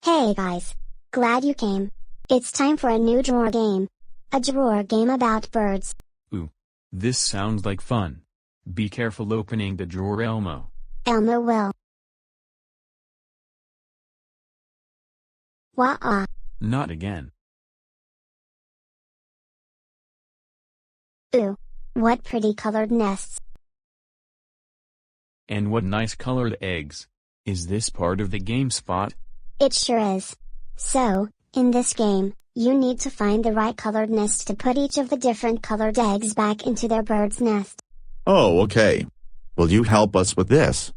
Hey guys! Glad you came. It's time for a new drawer game. A drawer game about birds. Ooh. This sounds like fun. Be careful opening the drawer, Elmo. Elmo will. Wah-ah. Not again. Ooh. What pretty colored nests. And what nice colored eggs. Is this part of the game, Spot? It sure is. So, in this game, you need to find the right colored nest to put each of the different colored eggs back into their bird's nest. Oh, okay. Will you help us with this?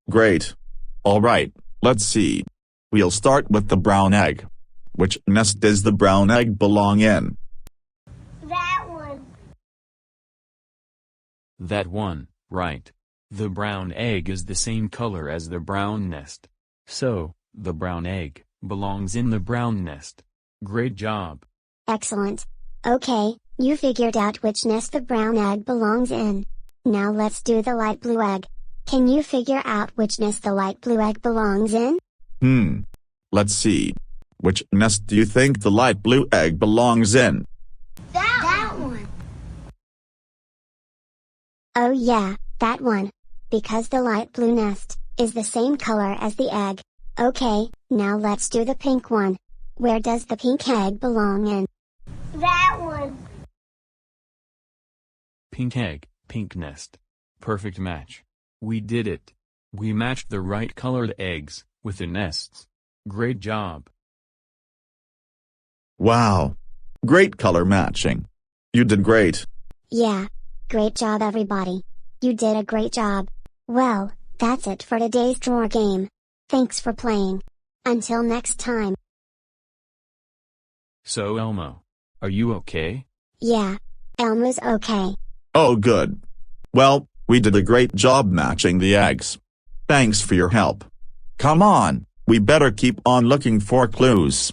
Great. All right, let's see. We'll start with the brown egg. Which nest does the brown egg belong in? That one. That one, right. The brown egg is the same color as the brown nest. So, the brown egg belongs in the brown nest. Great job. Excellent. Okay, you figured out which nest the brown egg belongs in. Now let's do the light blue egg. Can you figure out which nest the light blue egg belongs in? Let's see. Which nest do you think the light blue egg belongs in? That one. Oh yeah, that one. Because the light blue nest is the same color as the egg. Okay, now let's do the pink one. Where does the pink egg belong in? That one. Pink egg, pink nest. Perfect match. We did it. We matched the right colored eggs with the nests. Great job. Wow. Great color matching. You did great. Yeah. Great job everybody. You did a great job. Well, that's it for today's drawer game. Thanks for playing. Until next time. So Elmo, are you okay? Yeah. Elmo's okay. Oh, good. Well, we did a great job matching the eggs. Thanks for your help. Come on, we better keep on looking for clues.